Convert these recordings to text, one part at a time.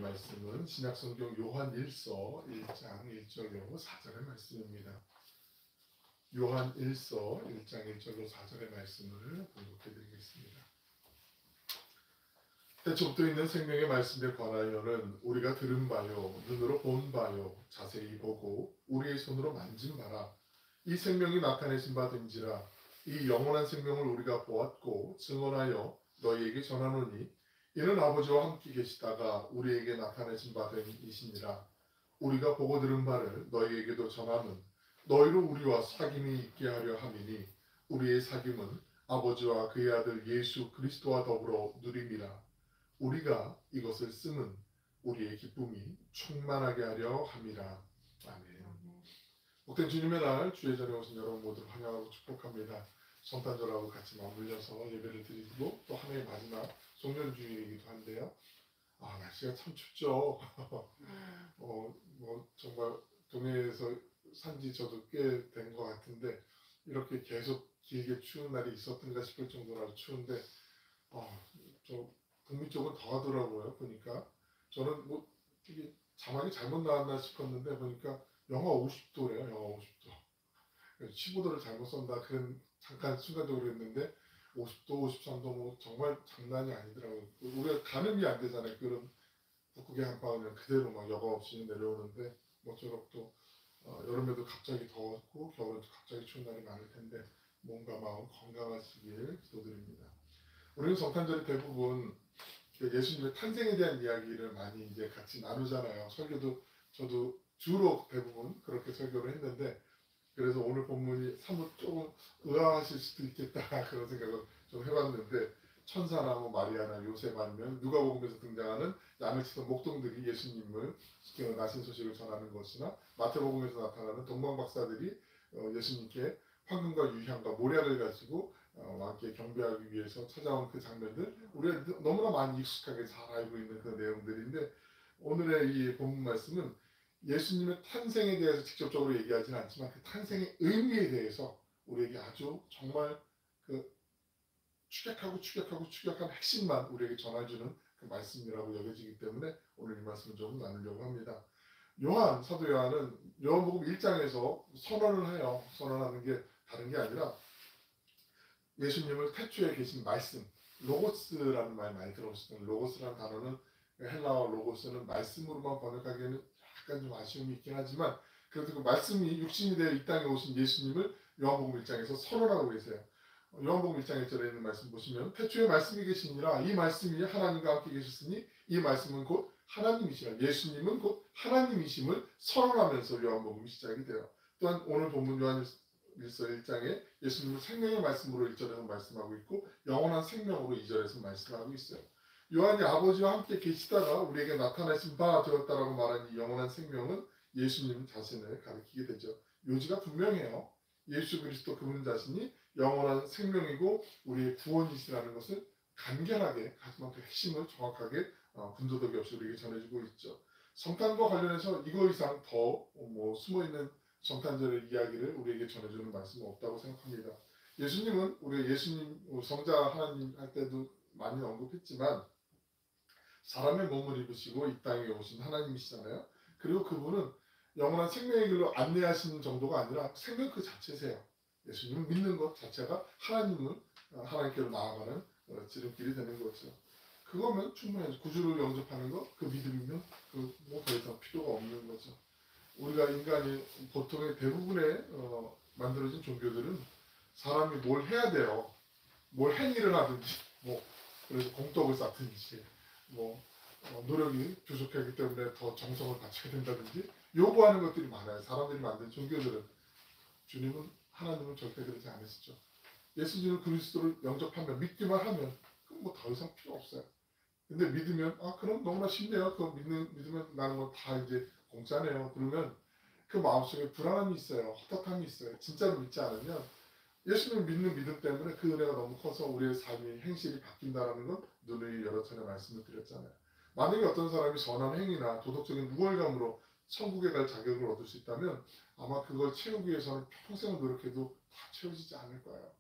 말씀은 신약성경 요한 1서 1장 1절로 4절의 말씀입니다. 요한 1서 1장 1절로 4절의 말씀을 봉독해 드리겠습니다. 태초부터 있는 생명의 말씀에 관하여는 우리가 들은 바요, 눈으로 본 바요, 자세히 보고 우리의 손으로 만진 바라. 이 생명이 나타내신 바 된지라. 이 영원한 생명을 우리가 보았고 증언하여 너희에게 전하노니 이는 아버지와 함께 계시다가 우리에게 나타내신 바 된 이시니라. 우리가 보고 들은 바를 너희에게도 전함은 너희로 우리와 사귐이 있게 하려 함이니 우리의 사귐은 아버지와 그의 아들 예수 그리스도와 더불어 누림이라. 우리가 이것을 쓰면 우리의 기쁨이 충만하게 하려 함이라. 아멘. 복된 주님의 날 주의 전에 오신 여러분 모두를 환영하고 축복합니다. 성탄절하고 같이 맞물려서 예배를 드리고 또 한 해의 마지막 송년주일이기도 한데요. 날씨가 참 춥죠. 정말 동해에서 산지 저도 꽤 된 것 같은데 이렇게 계속 길게 추운 날이 있었던가 싶을 정도로 아주 추운데 저 북미 쪽은 더 하더라고요. 보니까 저는 이게 자막이 잘못 나왔나 싶었는데 보니까 영하 50도래요. 영하 50도. 15도를 잘못 썼나 그런 잠깐 순간적으로 했는데 50도, 53도 정말 장난이 아니더라고요. 우리가 가늠이 안 되잖아요. 그런 북극의 한파는 그대로 막 여과 없이 내려오는데 모쪼록 또 여름에도 갑자기 더웠고 겨울에도 갑자기 추운 날이 많을 텐데 몸과 마음 건강하시길 기도드립니다. 우리는 성탄절이 대부분 예수님의 탄생에 대한 이야기를 많이 이제 같이 나누잖아요. 설교도 저도 주로 대부분 그렇게 설교를 했는데 그래서 오늘 본문이 사뭇 조금 의아하실 수도 있겠다 그런 생각을 좀 해봤는데 천사나 마리아나 요셉 아니면 누가복음에서 등장하는 양을 치던 목동들이 예수님을 나신 소식을 전하는 것이나 마태복음에서 나타나는 동방박사들이 예수님께 황금과 유향과 모략을 가지고 왕께 경배하기 위해서 찾아온 그 장면들 우리가 너무나 많이 익숙하게 잘 알고 있는 그 내용들인데 오늘의 이 본문 말씀은 예수님의 탄생에 대해서 직접적으로 얘기하지는 않지만 그 탄생의 의미에 대해서 우리에게 아주 정말 그 축약한 핵심만 우리에게 전해주는 그 말씀이라고 여겨지기 때문에 오늘 이 말씀을 좀 나누려고 합니다. 사도 요한은 요한복음 1장에서 선언을 해요. 선언하는 게 다른 게 아니라 예수님을 태초에 계신 말씀, 로고스라는 말 많이 들어보셨던 로고스라는 단어는 헬라어 로고스는 말씀으로만 번역하기에는 약간 좀 아쉬움이 있긴 하지만 그래도 그 말씀이 육신이 되어 이 땅에 오신 예수님을 요한복음 1장에서 선언하고 계세요. 요한복음 1장 1절에 있는 말씀 보시면 태초에 말씀이 계시니라 이 말씀이 하나님과 함께 계셨으니 이 말씀은 곧 하나님이시라. 예수님은 곧 하나님이심을 선언하면서 요한복음이 시작이 돼요. 또한 오늘 본문 요한일서 1장에 예수님은 생명의 말씀으로 1절에서 말씀하고 있고 영원한 생명으로 2절에서 말씀하고 있어요. 요한이 아버지와 함께 계시다가 우리에게 나타나신 바 되었다라고 말한 이 영원한 생명은 예수님 자신을 가리키게 되죠. 요지가 분명해요. 예수 그리스도 그분 자신이 영원한 생명이고 우리의 구원이시라는 것을 간결하게 하지만 그 핵심을 정확하게 군더더기 없이 우리에게 전해주고 있죠. 성탄과 관련해서 이거 이상 더 숨어있는 성탄절의 이야기를 우리에게 전해주는 말씀은 없다고 생각합니다. 예수님은 우리가 예수님 성자 하나님 할 때도 많이 언급했지만 사람의 몸을 입으시고 이 땅에 오신 하나님이시잖아요. 그리고 그분은 영원한 생명의 길로 안내하시는 정도가 아니라 생명 그 자체세요. 예수님을 믿는 것 자체가 하나님께로 나아가는 지름길이 되는 거죠. 그거면 충분해요. 구주를 영접하는 것, 그 믿음이면 더 이상 필요가 없는 거죠. 우리가 인간이 보통의 대부분의 만들어진 종교들은 사람이 뭘 해야 돼요. 뭘 행위를 하든지, 그래서 공덕을 쌓든지, 노력이 부족하기 때문에 더 정성을 바쳐야 된다든지 요구하는 것들이 많아요. 사람들이 만든 종교들은. 주님은 하나님은 절대 그러지 않으시죠. 예수님을 그리스도를 영접하면 믿기만 하면 그럼 더 이상 필요 없어요. 근데 믿으면 그럼 너무나 쉽네요. 그거 믿으면 나는 다 이제 공짜네요. 그러면 그 마음속에 불안함이 있어요. 헛헛함이 있어요. 진짜로 믿지 않으면 예수님을 믿는 믿음 때문에 그 은혜가 너무 커서 우리의 삶의 행실이 바뀐다는 건 누누이 여러 차례 말씀을 드렸잖아요. 만약에 어떤 사람이 선한 행위나 도덕적인 우월감으로 천국에 갈 자격을 얻을 수 있다면 아마 그걸 채우기 위해서는 평생을 노력해도 다 채워지지 않을 거예요.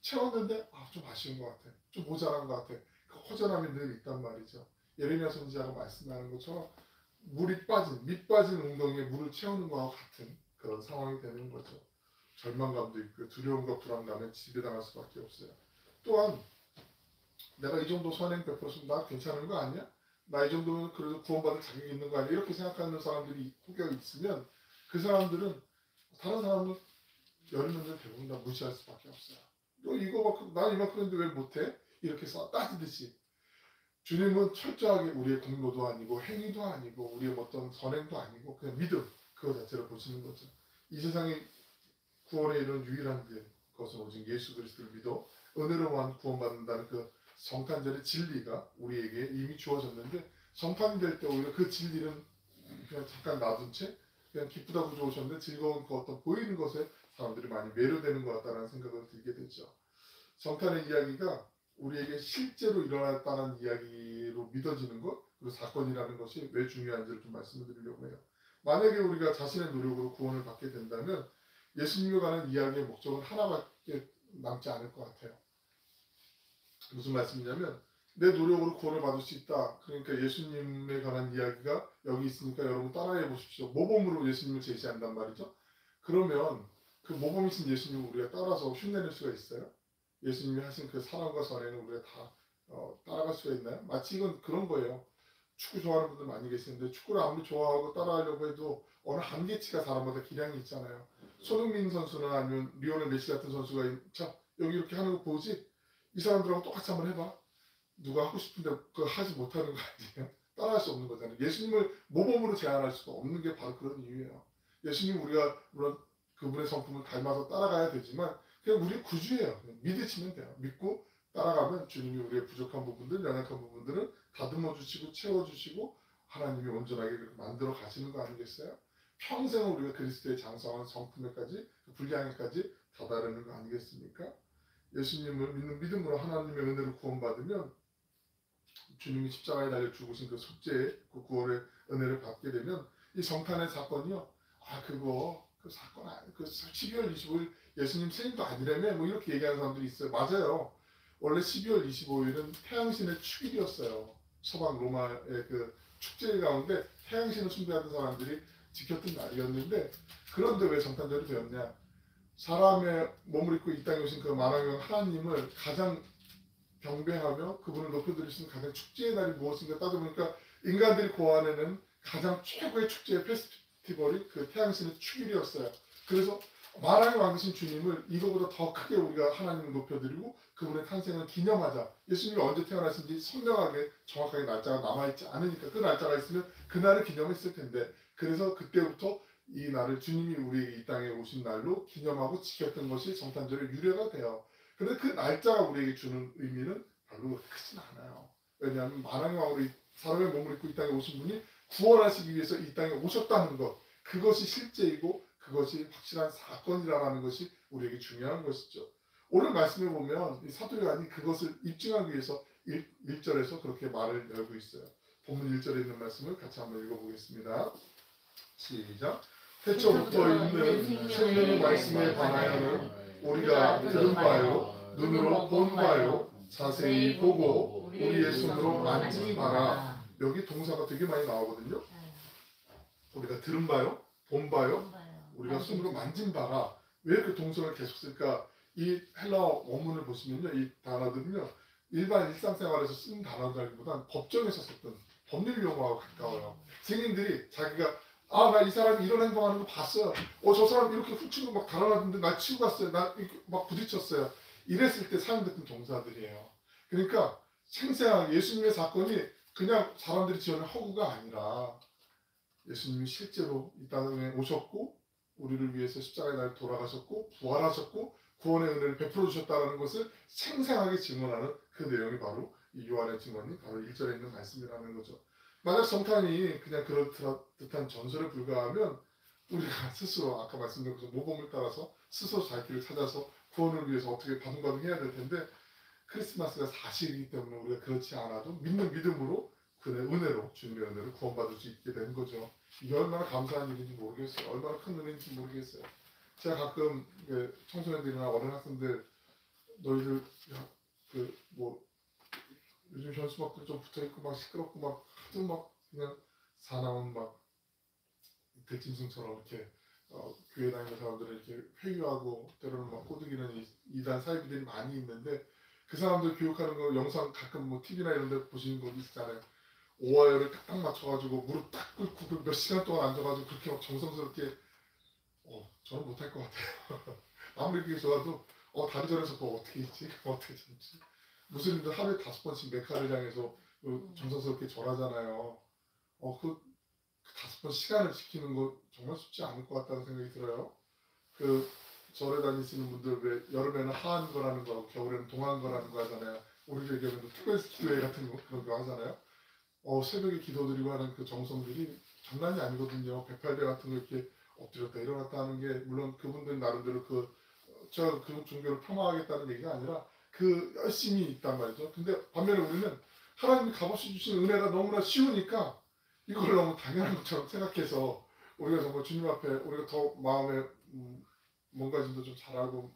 채웠는데 좀 아쉬운 것 같아. 좀 모자란 것 같아. 그 허전함이 늘 있단 말이죠. 예레미야 선지자가 말씀하는 것처럼 밑 빠진 웅덩이에 물을 채우는 것과 같은 그런 상황이 되는 거죠. 절망감도 있고 두려움과 불안감에 지배당할 수밖에 없어요. 또한 내가 이 정도 선행 베풀었으면 나 괜찮은 거 아니야? 나 이 정도면 그래도 구원받을 자격이 있는 거 아니야? 이렇게 생각하는 사람들이 혹여 있으면 그 사람들은 다른 사람은 열리는 대부분 다 무시할 수밖에 없어요. 너 이거 난 이만큼 했는데 왜 못해? 이렇게 따지듯이 주님은 철저하게 우리의 공로도 아니고 행위도 아니고 우리의 어떤 선행도 아니고 그냥 믿음 그거 자체를 보시는 거죠. 이 세상에 구원에 이르는 유일한 것은 오직 예수 그리스도를 믿어 은혜로만 구원받는다는 그 성탄절의 진리가 우리에게 이미 주어졌는데 성탄이 될 때 오히려 그 진리는 그냥 잠깐 놔둔 채 그냥 기쁘다고 좋으셨는데 즐거운 그 어떤 보이는 것에 사람들이 많이 매료되는 것 같다는 생각을 들게 되죠. 성탄의 이야기가 우리에게 실제로 일어났다는 이야기로 믿어지는 것 그리고 사건이라는 것이 왜 중요한지를 좀 말씀을 드리려고 해요. 만약에 우리가 자신의 노력으로 구원을 받게 된다면 예수님에 관한 이야기의 목적은 하나밖에 남지 않을 것 같아요. 무슨 말씀이냐면 내 노력으로 구원을 받을 수 있다. 그러니까 예수님에 관한 이야기가 여기 있으니까 여러분 따라해 보십시오. 모범으로 예수님을 제시한단 말이죠. 그러면 그 모범이신 예수님을 우리가 따라서 흉내낼 수가 있어요? 예수님이 하신 그 사랑과 선행을 우리가 다 따라갈 수가 있나요? 마치 이건 그런 거예요. 축구 좋아하는 분들 많이 계시는데 축구를 아무리 좋아하고 따라하려고 해도 어느 한계치가 사람마다 기량이 있잖아요. 손흥민 선수나 아니면 리오넬 메시 같은 선수가 자 여기 이렇게 하는 거 보지? 이 사람들하고 똑같이 한번 해봐. 누가 하고 싶은데 그거 하지 못하는 거 아니에요? 따라할 수 없는 거잖아요. 예수님을 모범으로 제한할 수가 없는 게 바로 그런 이유예요. 예수님 우리가 물론 그분의 성품을 닮아서 따라가야 되지만 그냥 우리 구주예요. 그냥 믿으시면 돼요. 믿고 따라가면 주님이 우리의 부족한 부분들, 연약한 부분들을 다듬어 주시고 채워주시고 하나님이 온전하게 그렇게 만들어 가시는 거 아니겠어요? 평생 우리가 그리스도의 장성한 성품에까지 분량에까지 다다르는 거 아니겠습니까? 예수님을 믿는 믿음으로 하나님의 은혜를 구원받으면 주님이 십자가에 달려 죽으신 그 속죄의 그 구원의 은혜를 받게 되면 이 성탄의 사건이요. 그 사건 그 12월 25일 예수님 생일도 아니라며 뭐 이렇게 얘기하는 사람들이 있어요. 맞아요. 원래 12월 25일은 태양신의 축일이었어요. 서방 로마의 그 축제 가운데 태양신을 숭배하는 사람들이 지켰던 날이었는데 그런데 왜 성탄절이 되었냐? 사람의 몸을 입고 이 땅에 오신 그 만왕의 하나님을 가장 경배하며 그분을 높여드리시는 가장 축제의 날이 무엇인가 따져보니까 인간들이 고안에는 가장 최고의 축제의 페스티벌이 그 태양신의 축일이었어요. 그래서 만왕의 왕 되신 주님을 이거보다 더 크게 우리가 하나님을 높여드리고 그분의 탄생을 기념하자. 예수님이 언제 태어나신지 선명하게 정확하게 날짜가 남아있지 않으니까 그 날짜가 있으면 그날을 기념했을 텐데 그래서 그때부터 이 날을 주님이 우리에게 이 땅에 오신 날로 기념하고 지켰던 것이 성탄절의 유래가 돼요. 그런데 그 날짜가 우리에게 주는 의미는 별로 크진 않아요. 왜냐하면 만왕의 왕으로 사람의 몸을 입고 이 땅에 오신 분이 구원하시기 위해서 이 땅에 오셨다는 것 그것이 실제이고 그것이 확실한 사건이라는 것이 우리에게 중요한 것이죠. 오늘 말씀에 보면 이 사도 요한이 그것을 입증하기 위해서 1절에서 그렇게 말을 열고 있어요. 본문 1절에 있는 말씀을 같이 한번 읽어보겠습니다. 시작. 태초부터 있는 생명의 말씀에 관하여는 우리가 들은 바요 눈으로 본 바요 자세히 보고 우리의 손으로 만진 바라. 여기 동사가 되게 많이 나오거든요. 우리가 들은 바요 본 바요 우리가 손으로 만진 바라. 왜 이렇게 동사를 계속 쓸까? 이 헬라어 원문을 보시면요 이 단어들은요 일반 일상생활에서 쓰는 단어들보다는 법정에서 썼던 법률 용어하고 가까워요. 증인들이 자기가 나 이 사람이 이런 행동하는 거 봤어요. 저 사람 이렇게 훔치고 막 달아나는데 나 치고 갔어요. 나 막 부딪혔어요. 이랬을 때 사용됐던 동사들이에요. 그러니까 생생한 예수님의 사건이 그냥 사람들이 지어낸 허구가 아니라 예수님이 실제로 이 땅에 오셨고 우리를 위해서 십자가에 날 돌아가셨고 부활하셨고 구원의 은혜를 베풀어 주셨다는 것을 생생하게 증언하는 그 내용이 바로 이 요한의 증언이 바로 1절에 있는 말씀이라는 거죠. 만약 성탄이 그냥 그렇듯한 전설에 불과하면 우리가 스스로 아까 말씀드린 것처럼 모범을 따라서 스스로 잘 길을 찾아서 구원을 위해서 어떻게 바둥바둥 해야 될 텐데 크리스마스가 사실이기 때문에 우리가 그렇지 않아도 믿는 믿음으로 그의 은혜로 주님의 은혜로 구원받을 수 있게 된 거죠. 이게 얼마나 감사한 일인지 모르겠어요. 얼마나 큰 은혜인지 모르겠어요. 제가 가끔 청소년들이나 어린 학생들 너희들 요즘 현수막들 좀 붙어있고 막 시끄럽고 막 하도 막 그냥 사나운 막 대짐승처럼 이렇게 교회 다니는 사람들은 이렇게 회유하고 때로는 막 꼬드기는 이단 사이비들이 많이 있는데 그 사람들 교육하는 거 영상 가끔 뭐 TV나 이런 데 보시는 거 있잖아요. 오하열을 딱딱 맞춰가지고 무릎 딱 꿇고 몇 시간 동안 앉아가지고 그렇게 막 정성스럽게 저는 못할 것 같아요. 아무리 그게 좋아도 다리 저려서 그거 어떻게 있지? 그거 어떻게 참지? 무슬림들 하루에 5번씩 메카를 향해서 정성스럽게 절하잖아요. 그 5번 시간을 지키는 거 정말 쉽지 않을 것 같다는 생각이 들어요. 그 절에 다니시는 분들 왜 여름에는 하한 거라는 거 하고 겨울에는 동한 거라는 거 하잖아요. 우리들 경우는 특별 기도회 같은 거 그런 거 하잖아요. 새벽에 기도드리고 하는 그 정성들이 장난이 아니거든요. 108배 같은 거 이렇게 엎드렸다 일어났다 하는 게 물론 그분들 나름대로 제가 그 종교를 폄하하겠다는 얘기가 아니라 그 열심히 있단 말이죠. 근데 반면에 우리는 하나님이 값없이 주신 은혜가 너무나 쉬우니까 이걸 너무 당연한 것처럼 생각해서 우리가 정말 주님 앞에 우리가 더 마음에 뭔가좀더 좀 잘하고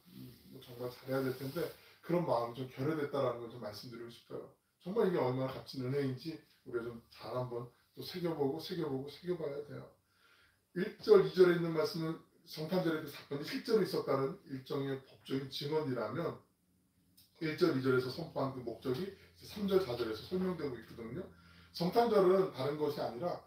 정말 잘해야 될 텐데 그런 마음이 좀 결여됐다라는 걸 좀 말씀드리고 싶어요. 정말 이게 얼마나 값진 은혜인지 우리가 좀 잘 한번 또 새겨봐야 돼요. 1절, 2절에 있는 말씀은 성탄절에 그 사건이 실제로 있었다는 일종의 법적인 증언이라면 1절, 2절에서 선포한 그 목적이 3절, 4절에서 설명되고 있거든요. 성탄절은 다른 것이 아니라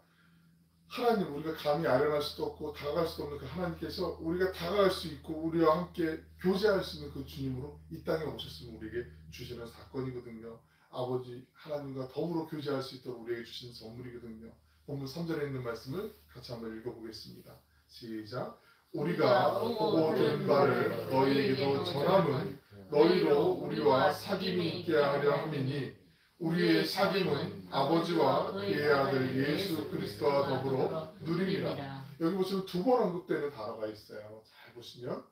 하나님 우리가 감히 아련할 수도 없고 다가갈 수도 없는 그 하나님께서 우리가 다가갈 수 있고 우리와 함께 교제할 수 있는 그 주님으로 이 땅에 오셨으면 우리에게 주시는 사건이거든요. 아버지 하나님과 더불어 교제할 수 있도록 우리에게 주신 선물이거든요. 본문 3절에 있는 말씀을 같이 한번 읽어보겠습니다. 시작. 우리가 보고 들은 바를 너희에게도 전함은 너희로 우리와 사귐이 있게 하려 함이니 우리의 사귐은 아버지와 그의 아들 예수 그리스도와 더불어 누림이라. 여기 보시면 2번 언급되는 단어가 있어요. 잘 보시면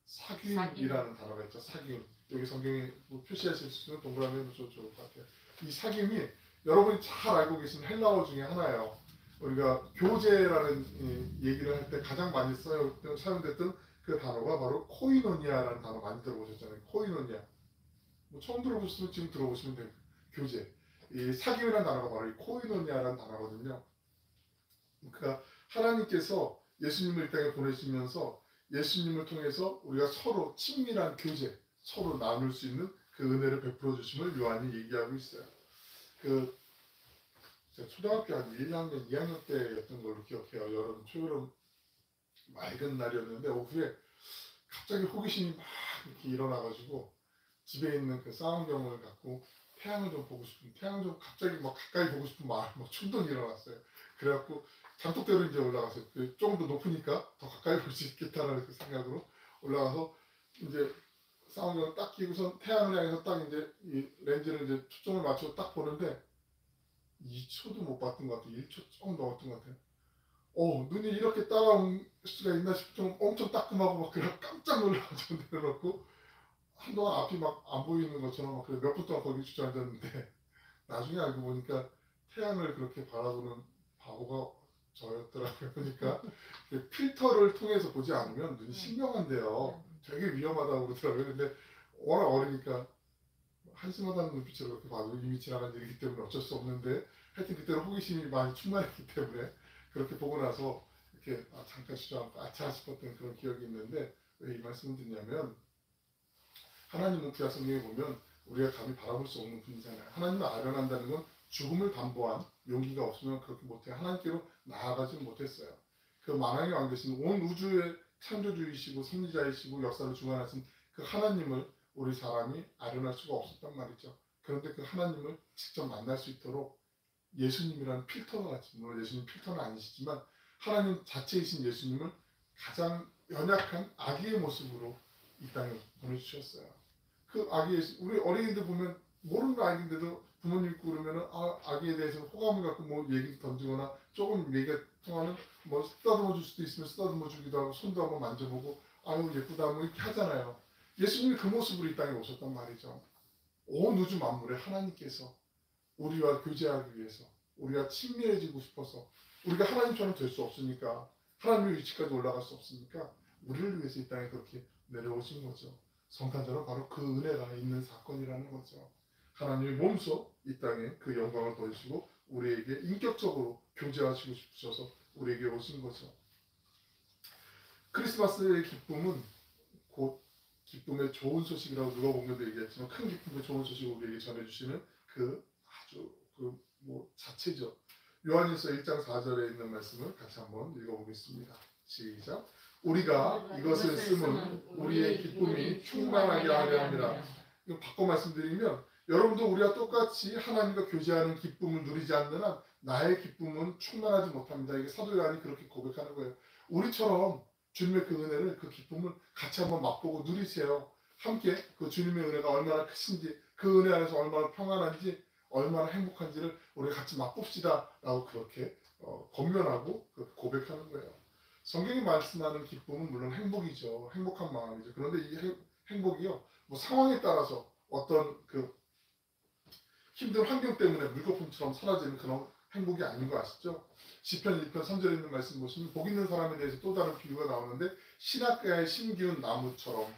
사귐이라는 단어가 있죠. 사귐. 여기 성경에 표시하실 수 있는 동그라미 해도 좋을 것 같아요. 이 사귐이 여러분이 잘 알고 계신 헬라어 중에 하나예요. 우리가 교제라는 얘기를 할 때 가장 많이 사용됐던 그 단어가 바로 코이노니아라는 단어 많이 들어보셨잖아요. 코이노니아. 뭐 처음 들어보시면 지금 들어보시면 돼요. 교제. 이 사귐이라는 단어가 바로 이 코이노니아라는 단어거든요. 그러니까 하나님께서 예수님을 이 땅에 보내시면서 예수님을 통해서 우리가 서로 친밀한 교제, 서로 나눌 수 있는 그 은혜를 베풀어 주심을 요한이 얘기하고 있어요. 제가 초등학교 한 1학년, 2학년 때였던 걸로 기억해요. 여름, 초여름 맑은 날이었는데 오후에 갑자기 호기심이 막 이렇게 일어나가지고 집에 있는 그 쌍안경을 갖고 태양을 좀 보고 싶은, 태양 좀 갑자기 막 가까이 보고 싶은 마음, 막 충동이 일어났어요. 그래갖고 장독대로 이제 올라갔어요. 조금 더 높으니까 더 가까이 볼 수 있겠다라는 그 생각으로 올라가서 이제 쌍안경을 딱 끼고서 태양을 향해서 딱 이제 이 렌즈를 이제 초점을 맞추고 딱 보는데 2초도 못 봤던 것 같아요. 1초 조금 넘었던 것 같아요. 눈이 이렇게 따라올 수가 있나 싶을 정도 엄청 따끔하고 막 그래 깜짝 놀라가지고 내려놓고 한동안 앞이 막 안 보이는 것처럼 막 그래 몇 분 동안 거기 주저앉았는데 나중에 알고 보니까 태양을 그렇게 바라보는 바보가 저였더라고요. 그러니까 필터를 통해서 보지 않으면 눈이 신명한데요. 되게 위험하다고 그러더라고요. 근데 워낙 어리니까 한심하다는 눈빛으로 그렇게 봐도 이미 지나간 일이기 때문에 어쩔 수 없는데 하여튼 그때는 호기심이 많이 충만했기 때문에 그렇게 보고 나서 이렇게 잠깐 주저앉고 아차 싶었던 그런 기억이 있는데 왜 이 말씀을 듣냐면 하나님은 구약 성경에 보면 우리가 감히 바라볼 수 없는 분이잖아요. 하나님을 아련한다는 건 죽음을 담보한 용기가 없으면 그렇게 못해 하나님께로 나아가지 못했어요. 그 만왕의 왕 되신 온 우주의 창조주이시고 섭리자이시고 역사를 주관하신 그 하나님을 우리 사람이 아련할 수가 없었단 말이죠. 그런데 그 하나님을 직접 만날 수 있도록 예수님이라는 필터가 같이, 물론 예수님 필터는 아니시지만 하나님 자체이신 예수님을 가장 연약한 아기의 모습으로 이 땅에 보내주셨어요. 그 아기, 우리 어린이들 보면 모르는 아기인데도 부모님 있고 그러면은 아기에 대해서 호감을 갖고 뭐 얘기 던지거나 조금 얘기가 통하는 뭐 쓰다듬어 줄 수도 있으면 쓰다듬어 주기도 하고 손도 한번 만져보고 아유 예쁘다 뭐 이렇게 하잖아요. 예수님이 그 모습으로 이 땅에 오셨단 말이죠. 온 우주 만물에 하나님께서 우리와 교제하기 위해서 우리가 친밀해지고 싶어서 우리가 하나님처럼 될 수 없으니까 하나님의 위치까지 올라갈 수 없으니까 우리를 위해서 이 땅에 그렇게 내려오신 거죠. 성탄절은 바로 그 은혜가 있는 사건이라는 거죠. 하나님의 몸소 이 땅에 그 영광을 보여주시고 우리에게 인격적으로 교제하시고 싶으셔서 우리에게 오신 거죠. 크리스마스의 기쁨은 곧 기쁨의 좋은 소식이라고 누가복음에도 얘기했지만 큰 기쁨의 좋은 소식을 우리에게 전해주시는 그 아주 자체죠. 요한일서 1장 4절에 있는 말씀을 같이 한번 읽어보겠습니다. 시작. 우리가 이것을 쓰면 우리의 기쁨이 충만하게 하려 함이라. 이거 바꿔 말씀드리면 여러분도 우리와 똑같이 하나님과 교제하는 기쁨을 누리지 않는 한 나의 기쁨은 충만하지 못합니다. 이게 사도 요한이 그렇게 고백하는 거예요. 우리처럼 주님의 그 은혜를, 그 기쁨을 같이 한번 맛보고 누리세요. 함께 그 주님의 은혜가 얼마나 크신지, 그 은혜 안에서 얼마나 평안한지, 얼마나 행복한지를 우리 같이 맛봅시다 라고 그렇게 권면하고 고백하는 거예요. 성경이 말씀하는 기쁨은 물론 행복이죠. 행복한 마음이죠. 그런데 이 행복이요, 상황에 따라서 어떤 그 힘든 환경 때문에 물거품처럼 사라지는 그런 행복이 아닌 거 아시죠? 시편 1편 3절에 있는 말씀 보시면 복 있는 사람에 대해서 또 다른 비유가 나오는데 신학가에 심기운 나무처럼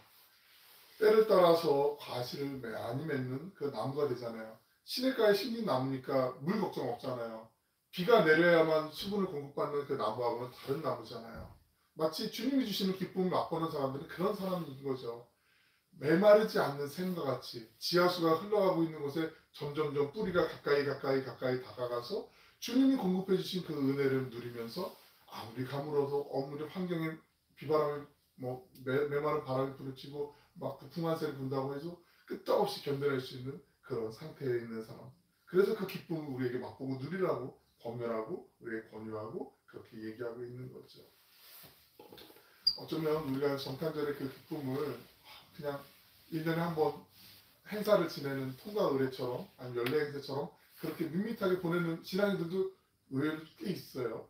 때를 따라서 과실을 많이 맺는 그 나무가 되잖아요. 시냇가에 심긴 나무니까 물 걱정 없잖아요. 비가 내려야만 수분을 공급받는 그 나무하고는 다른 나무잖아요. 마치 주님이 주시는 기쁨을 맛보는 사람들은 그런 사람인 거죠. 메마르지 않는 샘과 같이 지하수가 흘러가고 있는 곳에 점점점 뿌리가 가까이 다가가서 주님이 공급해 주신 그 은혜를 누리면서 아무리 가물어도 아무리 환경에 비바람이 메마른 바람이 부딪히고 막 부풍한 새를 분다고 해도 끄떡없이 견뎌낼 수 있는 그런 상태에 있는 사람. 그래서 그 기쁨을 우리에게 맛보고 누리라고 권면하고 우리에게 권유하고 그렇게 얘기하고 있는 거죠. 어쩌면 우리가 성탄절의 그 기쁨을 그냥 1년에 한 번 행사를 지내는 통과 의례처럼 아니면 연례 행사처럼 그렇게 밋밋하게 보내는 신앙인들도 의외로 꽤 있어요.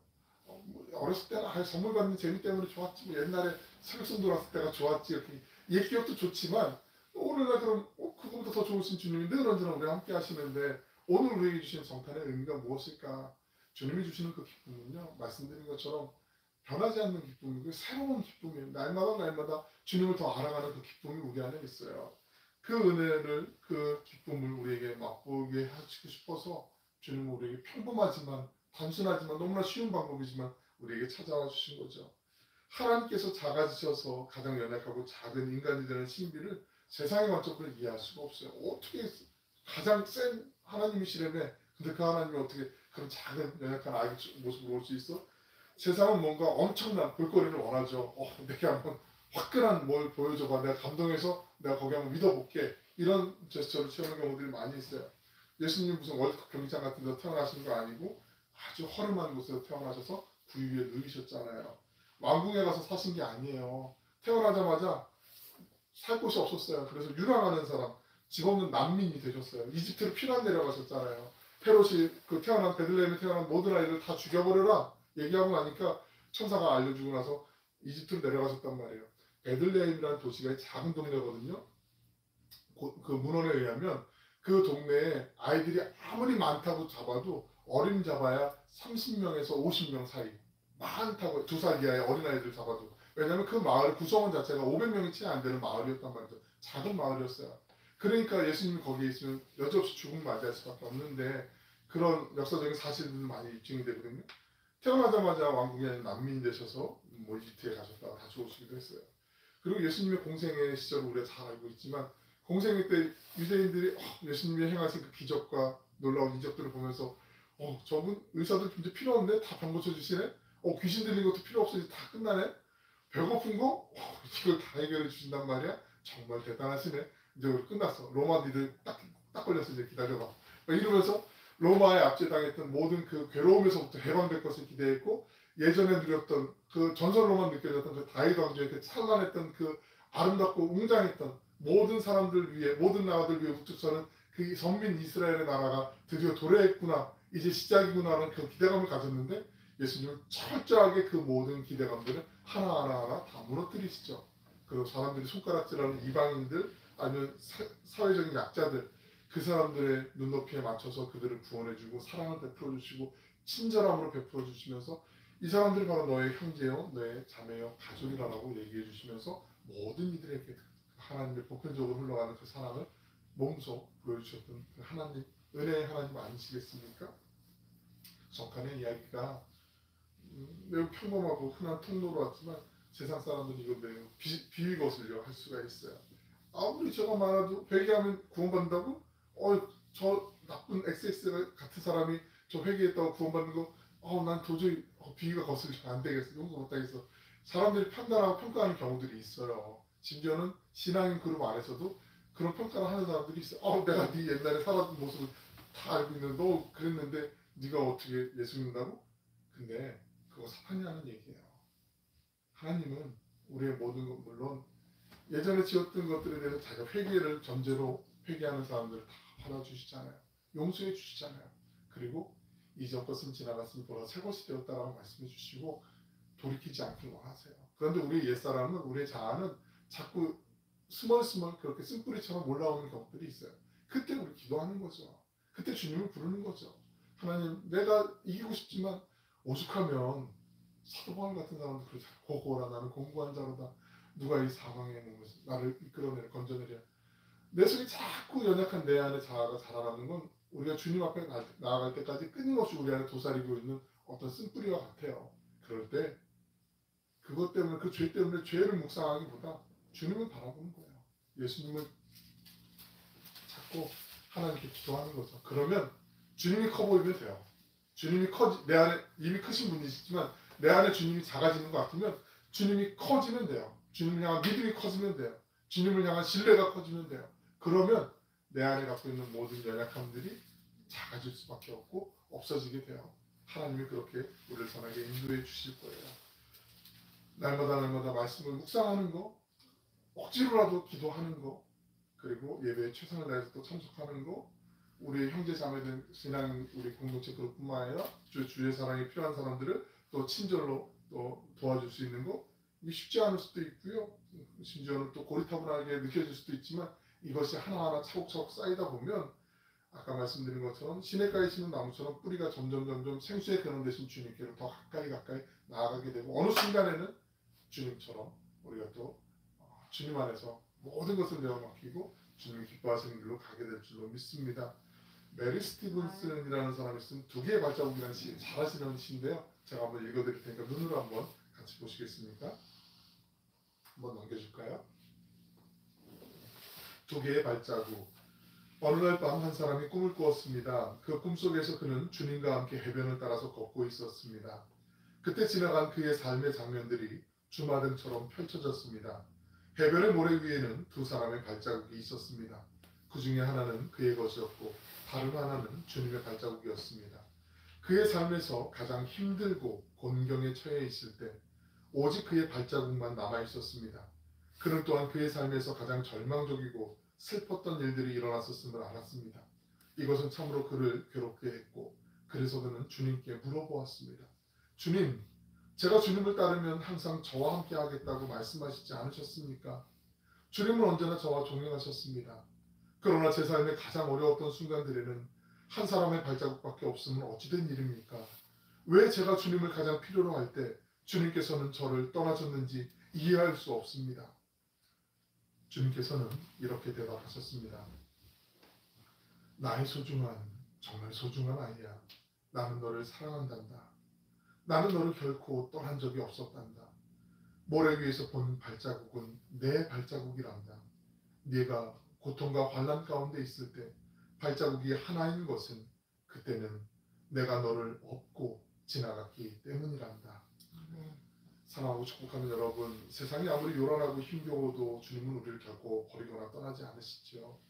어렸을 때는 선물 받는 재미 때문에 좋았지, 옛날에 새벽송도 났을 때가 좋았지, 이렇게 옛 기억도 좋지만 오늘날 그럼 그거보다 더 좋으신 주님이 늘 언제나 우리와 함께 하시는데 오늘 우리에게 주신 성탄의 의미가 무엇일까? 주님이 주시는 그 기쁨은요, 말씀드린 것처럼 변하지 않는 기쁨이고 새로운 기쁨이에요. 날마다 주님을 더 알아가는 그 기쁨이 우리 안에 있어요. 그 은혜를, 그 기쁨을 우리에게 맛보게 하시고 싶어서 주님은 우리에게 평범하지만 단순하지만 너무나 쉬운 방법이지만 우리에게 찾아와 주신 거죠. 하나님께서 작아지셔서 가장 연약하고 작은 인간이 되는 신비를 세상의 관점으로 이해할 수가 없어요. 어떻게 가장 센 하나님이시라며 근데 그 하나님이 어떻게 그런 작은 연약한 아기 모습으로 올 수 있어? 세상은 뭔가 엄청난 볼거리를 원하죠. 내게 한번 화끈한 뭘 보여줘봐. 내가 감동해서 내가 거기 한번 믿어볼게. 이런 제스처를 취하는 경우들이 많이 있어요. 예수님 무슨 월드컵 경기장 같은 데서 태어나신 거 아니고 아주 허름한 곳에서 태어나셔서 구유 위에 누이셨잖아요. 왕궁에 가서 사신 게 아니에요. 태어나자마자 살 곳이 없었어요. 그래서 유랑하는 사람, 집 없는 난민이 되셨어요. 이집트로 피난 내려가셨잖아요. 헤롯이 태어난 베들레헴에 태어난 모든 아이들 다 죽여버려라 얘기하고 나니까 천사가 알려주고 나서 이집트로 내려가셨단 말이에요. 베들레헴이라는 도시가 작은 동네거든요. 그 문헌에 의하면 그 동네에 아이들이 아무리 많다고 잡아도 어린 잡아야 30명에서 50명 사이, 많다고 2살 이하의 어린아이들 잡아도. 왜냐하면 그 마을 구성원 자체가 500명이 채 안 되는 마을이었단 말이죠. 작은 마을이었어요. 그러니까 예수님이 거기에 있으면 여지없이 죽음 맞이할 수밖에 없는데 그런 역사적인 사실들이 많이 입증이 되거든요. 태어나자마자 왕궁에 난민이 되셔서 이집트에 가셨다가 다시 오시기도 했어요. 그리고 예수님의 공생애 시절을 우리가 잘 알고 있지만 공생애 때 유대인들이 예수님이 행하신 그 기적과 놀라운 이적들을 보면서 저분 의사들 이제 필요 없네? 다 병 고쳐주시네? 귀신 들린 것도 필요 없어. 이제 다 끝나네? 배고픈 거? 이걸 다 해결해 주신단 말이야? 정말 대단하시네. 이제 우리 끝났어. 로마 니들 딱 걸렸어. 이제 기다려봐. 이러면서 로마에 압제당했던 모든 그 괴로움에서부터 해방될 것을 기대했고 예전에 누렸던 그 전설로만 느껴졌던 그 다윗 왕조의 그 찬란했던 그 아름답고 웅장했던 모든 사람들 위해 모든 나라들 위해 우뚝 서는 그 선민 이스라엘의 나라가 드디어 도래했구나 이제 시작이구나라는 그 기대감을 가졌는데 예수님은 철저하게 그 모든 기대감들을 하나하나 다 무너뜨리시죠. 그리고 사람들이 손가락질하는 이방인들 아니면 사회적인 약자들 그 사람들의 눈높이에 맞춰서 그들을 구원해주고 사랑을 베풀어주시고 친절함으로 베풀어주시면서 이 사람들이 바로 너의 형제요, 너의 자매요, 가족이라고 얘기해 주시면서 모든 이들에게 하나님의 보편적으로 흘러가는 그 사랑을 몸소 보여주셨던 그 하나님, 은혜의 하나님 아니시겠습니까? 석간의 이야기가 매우 평범하고 흔한 통로로 왔지만 세상 사람들은 이걸 매우 비위거슬려 할 수가 있어요. 아무리 죄가 많아도 회개하면 구원받는다고? 저 나쁜 XX 같은 사람이 저 회개했다고 구원받는 거, 난 도저히 비위가 거슬려 안 되겠어, 용서 못하겠어. 사람들이 판단하고 평가하는 경우들이 있어요. 심지어는 신앙인 그룹 안에서도 그런 평가를 하는 사람들이 있어요. 내가 네 옛날에 살았던 모습을 다 알고 있는데 너 그랬는데 네가 어떻게 예수 믿는다고? 근데 그거 사탄이 하는 얘기예요. 하나님은 우리의 모든 것, 물론 예전에 지었던 것들에 대해서 자기가 회개를 전제로 회개하는 사람들을 다 받아주시잖아요. 용서해 주시잖아요. 그리고 이전 것은 지나갔으니 보라 새 것이 되었다라고 말씀해 주시고 돌이키지 않길 원하세요. 그런데 우리 옛사람은, 우리의 자아는 자꾸 스멀스멀 그렇게 쓴뿌리처럼 올라오는 경우들이 있어요. 그때 우리 기도하는 거죠. 그때 주님을 부르는 거죠. 하나님, 내가 이기고 싶지만 오죽하면 사도 바울 같은 사람도 그러잖아요. 고고라, 나는 공고한 자로다. 누가 이 사망의 몸을 나를 이끌어내려 건져내려. 내 속에 자꾸 연약한 내 안의 자아가 자라나는 건 우리가 주님 앞에 나아갈 때까지 끊임없이 우리 안에 도사리고 있는 어떤 쓴뿌리와 같아요. 그럴 때 그것 때문에, 그 죄 때문에 죄를 묵상하기보다 주님을 바라보는 거예요. 예수님을 찾고 하나님께 기도하는 거죠. 그러면 주님이 커 보이면 돼요. 주님이 내 안에 이미 크신 분이시지만 내 안에 주님이 작아지는 것 같으면 주님이 커지면 돼요. 주님을 향한 믿음이 커지면 돼요. 주님을 향한 신뢰가 커지면 돼요. 그러면 내 안에 갖고 있는 모든 연약함들이 작아질 수밖에 없고 없어지게 돼요. 하나님이 그렇게 우리를 선하게 인도해 주실 거예요. 날마다 말씀을 묵상하는 거, 억지로라도 기도하는 거, 그리고 예배에 최선을 다해서 또 참석하는 거, 우리 형제 자매들 신앙 우리 공동체 그뿐만 아니라 주의 사랑이 필요한 사람들을 또 친절로 또 도와줄 수 있는 거, 이게 쉽지 않을 수도 있고요. 심지어는 또 고리타분하게 느껴질 수도 있지만 이것이 하나하나 차곡차곡 쌓이다 보면 아까 말씀드린 것처럼 시냇가에 심은 나무처럼 뿌리가 점점 생수의 근원 되신 주님께로 더 가까이 나아가게 되고 어느 순간에는 주님처럼 우리가 또 주님 안에서 모든 것을 내어 맡기고 주님이 기뻐하시는 길로 가게 될 줄로 믿습니다. 메리 스티븐슨이라는 사람이 쓴 두 개의 발자국이라는 시, 잘하시는 시인데요. 제가 한번 읽어드릴 테니까 눈으로 한번 같이 보시겠습니까? 한번 넘겨줄까요? 두 개의 발자국. 어느 날 밤 한 사람이 꿈을 꾸었습니다. 그 꿈속에서 그는 주님과 함께 해변을 따라서 걷고 있었습니다. 그때 지나간 그의 삶의 장면들이 주마등처럼 펼쳐졌습니다. 해변의 모래 위에는 두 사람의 발자국이 있었습니다. 그 중에 하나는 그의 것이었고 다른 하나는 주님의 발자국이었습니다. 그의 삶에서 가장 힘들고 곤경에 처해 있을 때 오직 그의 발자국만 남아 있었습니다. 그는 또한 그의 삶에서 가장 절망적이고 슬펐던 일들이 일어났었음을 알았습니다. 이것은 참으로 그를 괴롭게 했고 그래서 그는 주님께 물어보았습니다. 주님, 제가 주님을 따르면 항상 저와 함께 하겠다고 말씀하시지 않으셨습니까? 주님은 언제나 저와 동행하셨습니다. 그러나 제 삶의 가장 어려웠던 순간들에는 한 사람의 발자국밖에 없으면 어찌된 일입니까? 왜 제가 주님을 가장 필요로 할 때 주님께서는 저를 떠나셨는지 이해할 수 없습니다. 주님께서는 이렇게 대답하셨습니다. 나의 소중한, 정말 소중한 아이야. 나는 너를 사랑한단다. 나는 너를 결코 떠난 적이 없었단다. 모래 위에서 본 발자국은 내 발자국이란다. 네가 고통과 환난 가운데 있을 때 발자국이 하나인 것은 그때는 내가 너를 업고 지나갔기 때문이란다. 사랑하고 축복하는 여러분, 세상이 아무리 요란하고 힘겨워도 주님은 우리를 결코 버리거나 떠나지 않으시죠.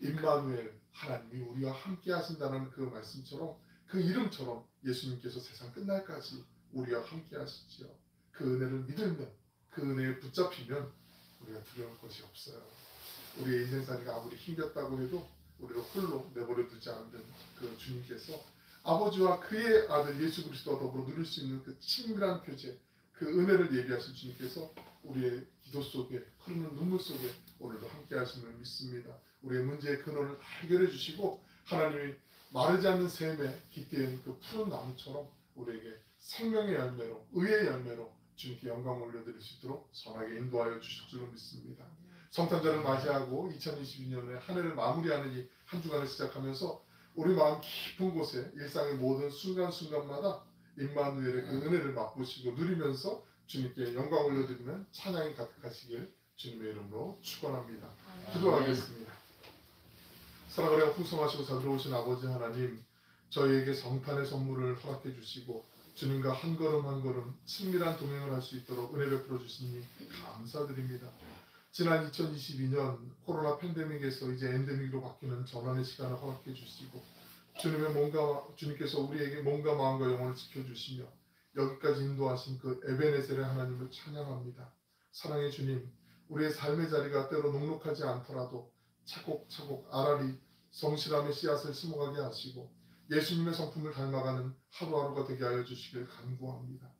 임마누엘, 하나님이 우리와 함께 하신다는 그 말씀처럼, 그 이름처럼 예수님께서 세상 끝날까지 우리와 함께 하시지요. 그 은혜를 믿으면, 그 은혜에 붙잡히면 우리가 두려울 것이 없어요. 우리의 인생살이가 아무리 힘겹다고 해도 우리를 홀로 내버려 두지 않는 그 주님께서 아버지와 그의 아들 예수 그리스도와 더불어 누릴 수 있는 그 친밀한 교제, 그 은혜를 예비하신 주님께서 우리의 기도 속에 흐르는 눈물 속에 오늘도 함께 하심을 믿습니다. 우리의 문제의 근원을 해결해 주시고 하나님이 마르지 않는 샘에 깃대인 그 푸른 나무처럼 우리에게 생명의 열매로, 의의 열매로 주님께 영광 올려드릴 수 있도록 선하게 인도하여 주실 줄로 믿습니다. 성탄절을 맞이하고 2022년에 한 해를 마무리하는 이 한 주간을 시작하면서 우리 마음 깊은 곳에 일상의 모든 순간순간마다 임마누엘의 그 은혜를 맛보시고 누리면서 주님께 영광 올려드리는 찬양이 가득하시길 주님의 이름으로 축원합니다. 기도하겠습니다. 사랑하여 풍성하시고 자비로우신 아버지 하나님, 저희에게 성탄의 선물을 허락해 주시고 주님과 한 걸음 한 걸음 친밀한 동행을 할 수 있도록 은혜 베풀어 주시니 감사드립니다. 지난 2022년 코로나 팬데믹에서 이제 엔데믹으로 바뀌는 전환의 시간을 허락해 주시고 주님께서 우리에게 몸과 마음과 영혼을 지켜주시며 여기까지 인도하신 그 에베네셀의 하나님을 찬양합니다. 사랑의 주님, 우리의 삶의 자리가 때로 녹록하지 않더라도 차곡차곡 알알이 성실함의 씨앗을 심어가게 하시고 예수님의 성품을 닮아가는 하루하루가 되게 하여 주시길 간구합니다.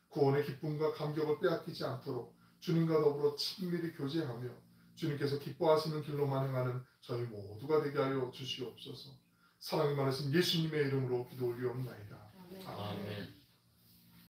구원의 기쁨과 감격을 빼앗기지 않도록 주님과 더불어 친밀히 교제하며 주님께서 기뻐하시는 길로만 행하는 저희 모두가 되게 하여 주시옵소서. 사랑이 많으신 예수님의 이름으로 기도 올리옵나이다. 아멘.